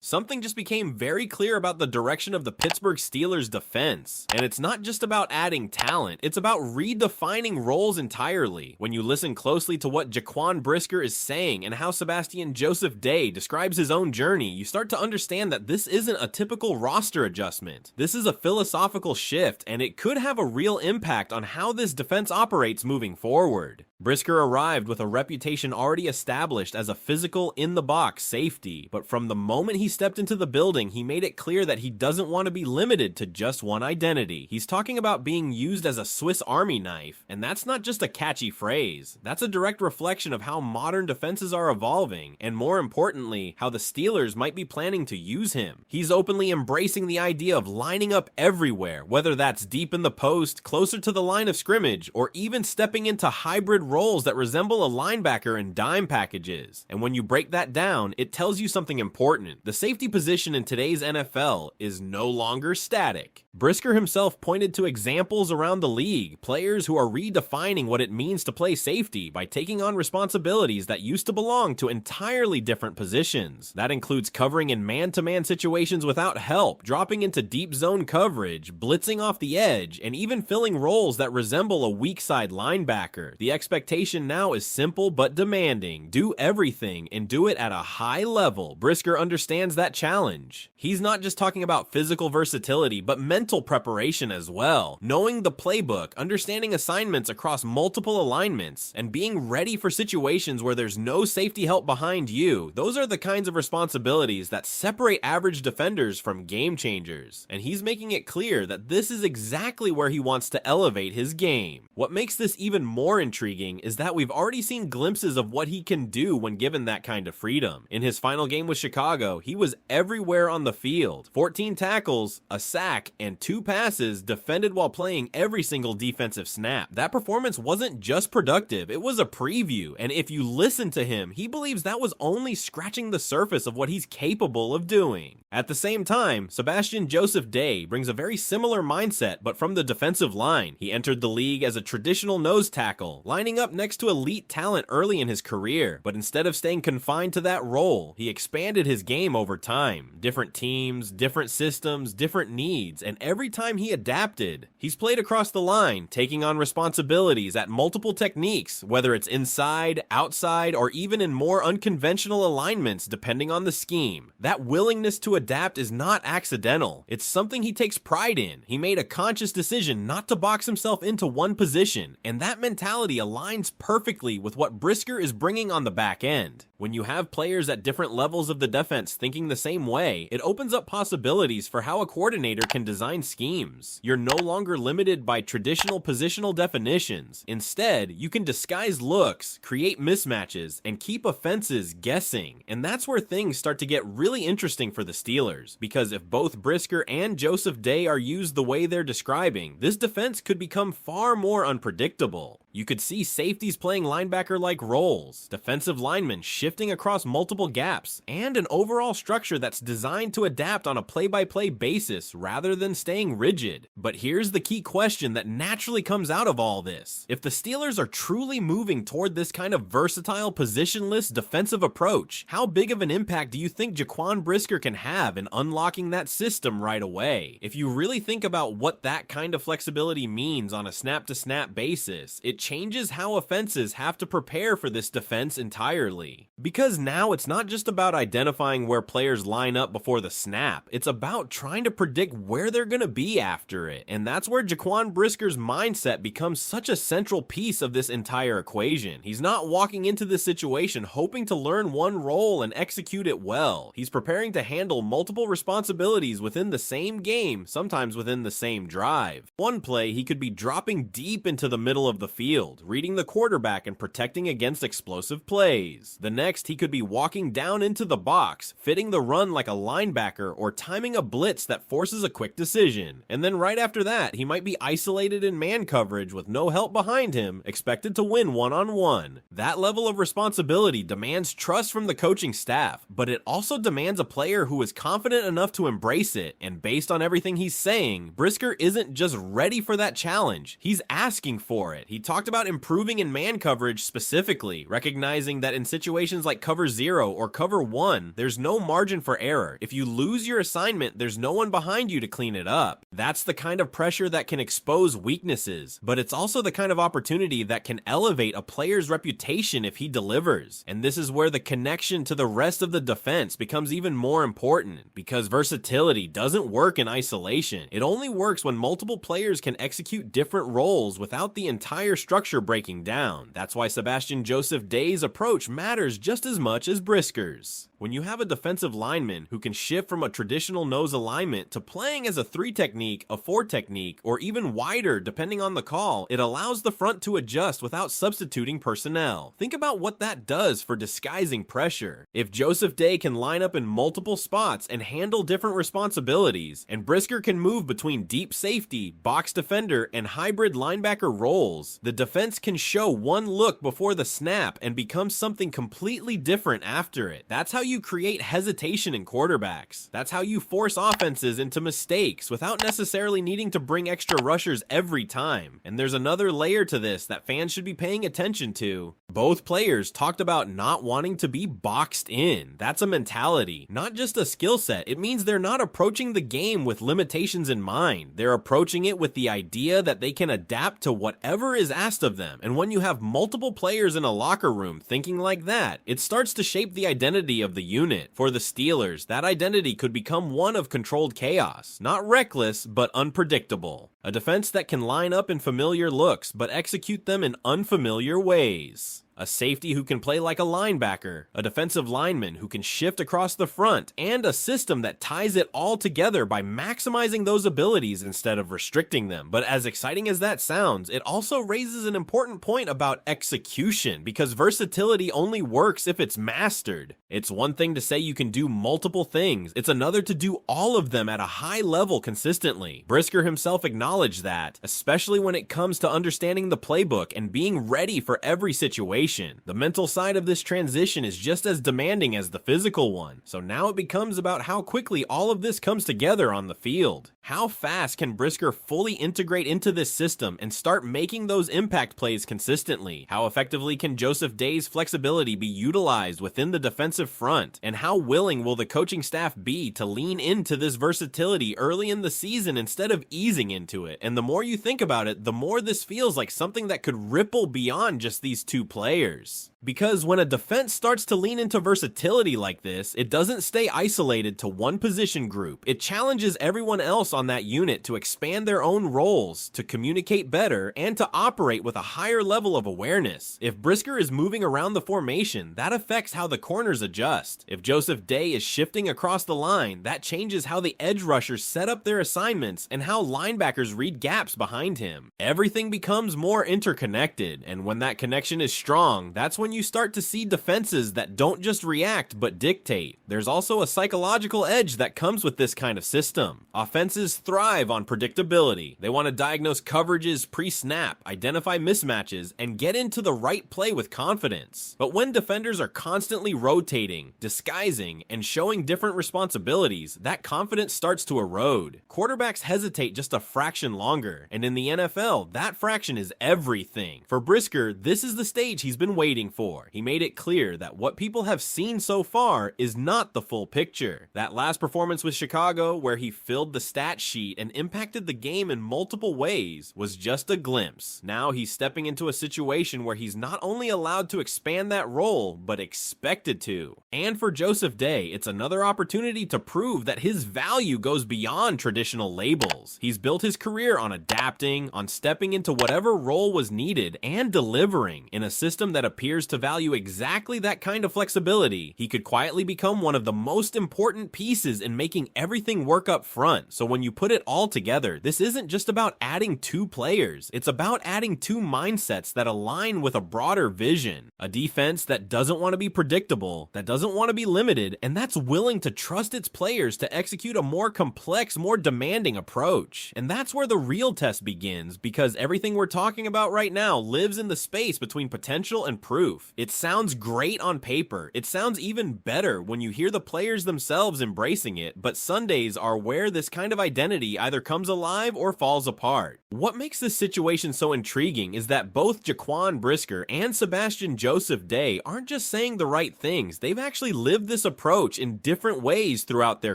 something just became very clear about the direction of the Pittsburgh Steelers defense. And it's not just about adding talent, it's about redefining roles entirely. When you listen closely to what Jaquan Brisker is saying and how Sebastian Joseph Day describes his own journey, you start to understand that this isn't a typical roster adjustment. This is a philosophical shift, and it could have a real impact on how this defense operates moving forward. Brisker arrived with a reputation already established as a physical, in-the-box safety, but from the moment he stepped into the building, he made it clear that he doesn't want to be limited to just one identity. He's talking about being used as a Swiss Army knife, and that's not just a catchy phrase. That's a direct reflection of how modern defenses are evolving, and more importantly, how the Steelers might be planning to use him. He's openly embracing the idea of lining up everywhere, whether that's deep in the post, closer to the line of scrimmage, or even stepping into hybrid roles that resemble a linebacker in dime packages. And when you break that down, it tells you something important. The safety position in today's NFL is no longer static. Brisker himself pointed to examples around the league, players who are redefining what it means to play safety by taking on responsibilities that used to belong to entirely different positions. That includes covering in man-to-man situations without help, dropping into deep zone coverage, blitzing off the edge, and even filling roles that resemble a weak side linebacker. The expectation now is simple but demanding. Do everything and do it at a high level. Brisker understands that challenge. He's not just talking about physical versatility, but mental preparation as well. Knowing the playbook, understanding assignments across multiple alignments, and being ready for situations where there's no safety help behind you. Those are the kinds of responsibilities that separate average defenders from game changers. And he's making it clear that this is exactly where he wants to elevate his game. What makes this even more intriguing is that we've already seen glimpses of what he can do when given that kind of freedom. In his final game with Chicago, he was everywhere on the field. 14 tackles, a sack, and 2 passes defended while playing every single defensive snap. That performance wasn't just productive, it was a preview, and if you listen to him, he believes that was only scratching the surface of what he's capable of doing. At the same time, Sebastian Joseph Day brings a very similar mindset, but from the defensive line. He entered the league as a traditional nose tackle, lining up next to elite talent early in his career, but instead of staying confined to that role, he expanded his game over time. Different teams, different systems, different needs, and every time he adapted, he's played across the line, taking on responsibilities at multiple techniques, whether it's inside, outside, or even in more unconventional alignments depending on the scheme. That willingness to adapt is not accidental. It's something he takes pride in. He made a conscious decision not to box himself into one position, and that mentality aligns perfectly with what Brisker is bringing on the back end. When you have players at different levels of the defense thinking the same way, it opens up possibilities for how a coordinator can design schemes. You're no longer limited by traditional positional definitions. Instead, you can disguise looks, create mismatches, and keep offenses guessing. And that's where things start to get really interesting for the Steelers, because if both Brisker and Joseph Day are used the way they're describing, this defense could become far more unpredictable. You could see safeties playing linebacker-like roles, defensive linemen shifting across multiple gaps, and an overall structure that's designed to adapt on a play-by-play basis rather than staying rigid. But here's the key question that naturally comes out of all this. If the Steelers are truly moving toward this kind of versatile, positionless defensive approach, how big of an impact do you think Jaquan Brisker can have in unlocking that system right away? If you really think about what that kind of flexibility means on a snap-to-snap basis, it changes how offenses have to prepare for this defense entirely. Because now it's not just about identifying where players line up before the snap, it's about trying to predict where they're going to be after it, and that's where Jaquan Brisker's mindset becomes such a central piece of this entire equation. He's not walking into this situation hoping to learn one role and execute it well. He's preparing to handle multiple responsibilities within the same game, sometimes within the same drive. One play, he could be dropping deep into the middle of the field, reading the quarterback and protecting against explosive plays. The next, he could be walking down into the box, fitting the run like a linebacker or timing a blitz that forces a quick decision. And then right after that, he might be isolated in man coverage with no help behind him, expected to win one-on-one. That level of responsibility demands trust from the coaching staff, but it also demands a player who is confident enough to embrace it. And based on everything he's saying, Brisker isn't just ready for that challenge, he's asking for it. He talks talked about improving in man coverage specifically, recognizing that in situations like cover 0 or cover 1, there's no margin for error. If you lose your assignment, there's no one behind you to clean it up. That's the kind of pressure that can expose weaknesses, but it's also the kind of opportunity that can elevate a player's reputation if he delivers. And this is where the connection to the rest of the defense becomes even more important, because versatility doesn't work in isolation. It only works when multiple players can execute different roles without the entire structure breaking down. That's why Sebastian Joseph Day's approach matters just as much as Brisker's. When you have a defensive lineman who can shift from a traditional nose alignment to playing as a 3 technique, a 4 technique, or even wider depending on the call, it allows the front to adjust without substituting personnel. Think about what that does for disguising pressure. If Joseph Day can line up in multiple spots and handle different responsibilities, and Brisker can move between deep safety, box defender, and hybrid linebacker roles, the defense can show one look before the snap and become something completely different after it. That's how you create hesitation in quarterbacks. That's how you force offenses into mistakes without necessarily needing to bring extra rushers every time. And there's another layer to this that fans should be paying attention to. Both players talked about not wanting to be boxed in. That's a mentality, not just a skill set. It means they're not approaching the game with limitations in mind. They're approaching it with the idea that they can adapt to whatever is asked of them. And when you have multiple players in a locker room thinking like that, it starts to shape the identity of the unit. For the Steelers, that identity could become one of controlled chaos. Not reckless, but unpredictable. A defense that can line up in familiar looks, but execute them in unfamiliar ways. A safety who can play like a linebacker, a defensive lineman who can shift across the front, and a system that ties it all together by maximizing those abilities instead of restricting them. But as exciting as that sounds, it also raises an important point about execution, because versatility only works if it's mastered. It's one thing to say you can do multiple things, it's another to do all of them at a high level consistently. Brisker himself acknowledged that, especially when it comes to understanding the playbook and being ready for every situation. The mental side of this transition is just as demanding as the physical one, so now it becomes about how quickly all of this comes together on the field. How fast can Brisker fully integrate into this system and start making those impact plays consistently? How effectively can Joseph Day's flexibility be utilized within the defensive front? And how willing will the coaching staff be to lean into this versatility early in the season instead of easing into it? And the more you think about it, the more this feels like something that could ripple beyond just these two players. Because when a defense starts to lean into versatility like this, it doesn't stay isolated to one position group. It challenges everyone else on that unit to expand their own roles, to communicate better, and to operate with a higher level of awareness. If Brisker is moving around the formation, that affects how the corners adjust. If Joseph Day is shifting across the line, that changes how the edge rushers set up their assignments and how linebackers read gaps behind him. Everything becomes more interconnected, and when that connection is strong, that's when you start to see defenses that don't just react but dictate. There's also a psychological edge that comes with this kind of system. Offenses thrive on predictability. They want to diagnose coverages pre-snap, identify mismatches, and get into the right play with confidence. But when defenders are constantly rotating, disguising, and showing different responsibilities, that confidence starts to erode. Quarterbacks hesitate just a fraction longer, and in the NFL, that fraction is everything. For Brisker, this is the stage he's been waiting for. He made it clear that what people have seen so far is not the full picture. That last performance with Chicago, where he filled the stat sheet and impacted the game in multiple ways, was just a glimpse. Now he's stepping into a situation where he's not only allowed to expand that role, but expected to. And for Joseph Day, it's another opportunity to prove that his value goes beyond traditional labels. He's built his career on adapting, on stepping into whatever role was needed, and delivering in a system that appears to value exactly that kind of flexibility. He could quietly become one of the most important pieces in making everything work up front. So when you put it all together, this isn't just about adding two players. It's about adding two mindsets that align with a broader vision. A defense that doesn't want to be predictable, that doesn't want to be limited, and that's willing to trust its players to execute a more complex, more demanding approach. And that's where the real test begins, because everything we're talking about right now lives in the space between potential and proof. It sounds great on paper. It sounds even better when you hear the players themselves embracing it, but Sundays are where this kind of identity either comes alive or falls apart. What makes this situation so intriguing is that both Jaquan Brisker and Sebastian Joseph Day aren't just saying the right things, they've actually lived this approach in different ways throughout their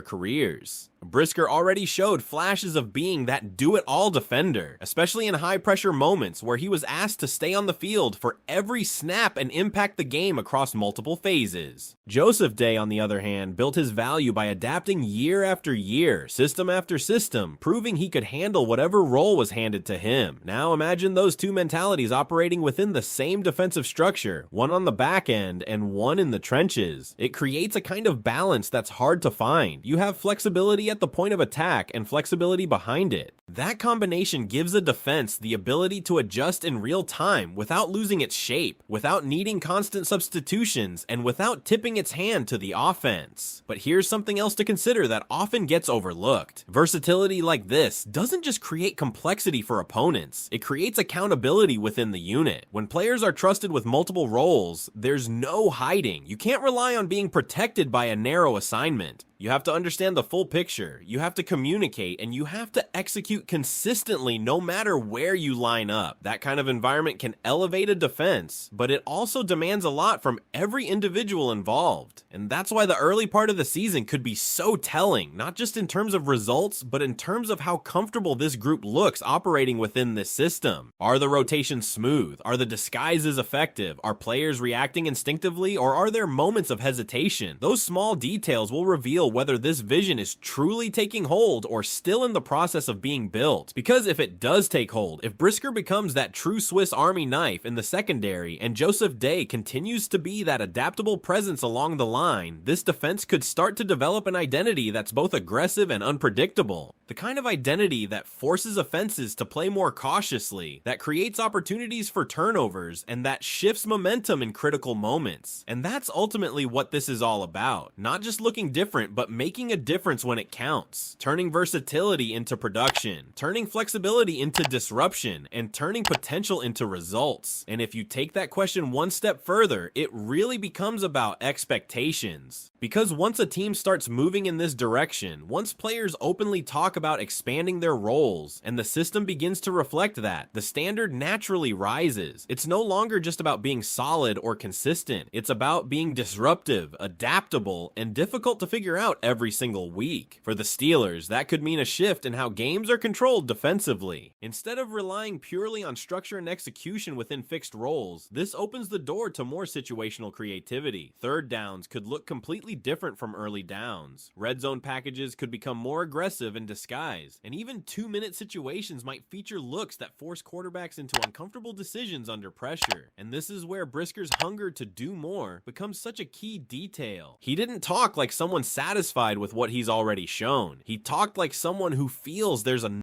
careers. Brisker already showed flashes of being that do-it-all defender, especially in high-pressure moments where he was asked to stay on the field for every snap and impact the game across multiple phases. Joseph Day, on the other hand, built his value by adapting year after year, system after system, proving he could handle whatever role was handed to him. Now imagine those two mentalities operating within the same defensive structure, one on the back end and one in the trenches. It creates a kind of balance that's hard to find. You have flexibility at the point of attack and flexibility behind it. That combination gives a defense the ability to adjust in real time without losing its shape, without needing constant substitutions, and without tipping its hand to the offense. But here's something else to consider that often gets overlooked. Versatility like this doesn't just create complexity for opponents, it creates accountability within the unit. When players are trusted with multiple roles, there's no hiding. You can't rely on being protected by a narrow assignment. You have to understand the full picture, you have to communicate, and you have to execute consistently no matter where you line up. That kind of environment can elevate a defense, but it also demands a lot from every individual involved. And that's why the early part of the season could be so telling, not just in terms of results, but in terms of how comfortable this group looks operating within this system. Are the rotations smooth? Are the disguises effective? Are players reacting instinctively, or are there moments of hesitation? Those small details will reveal whether this vision is truly taking hold or still in the process of being built. Because if it does take hold, if Brisker becomes that true Swiss Army knife in the secondary and Joseph Day continues to be that adaptable presence along the line, this defense could start to develop an identity that's both aggressive and unpredictable. The kind of identity that forces offenses to play more cautiously, that creates opportunities for turnovers, and that shifts momentum in critical moments. And that's ultimately what this is all about. Not just looking different, but making a difference when it counts. Turning versatility into production, turning flexibility into disruption, and turning potential into results. And if you take that question one step further, it really becomes about expectations. Because once a team starts moving in this direction, once players openly talk about expanding their roles, and the system begins to reflect that, the standard naturally rises. It's no longer just about being solid or consistent. It's about being disruptive, adaptable, and difficult to figure out every single week. For the Steelers, that could mean a shift in how games are controlled defensively. Instead of relying purely on structure and execution within fixed roles, this opens the door to more situational creativity. Third downs could look completely different from early downs. Red zone packages could become more aggressive and disguised, and even 2-minute situations might feature looks that force quarterbacks into uncomfortable decisions under pressure. And this is where Brisker's hunger to do more becomes such a key detail. He didn't talk like someone satisfied with what he's already shown. He talked like someone who feels there's a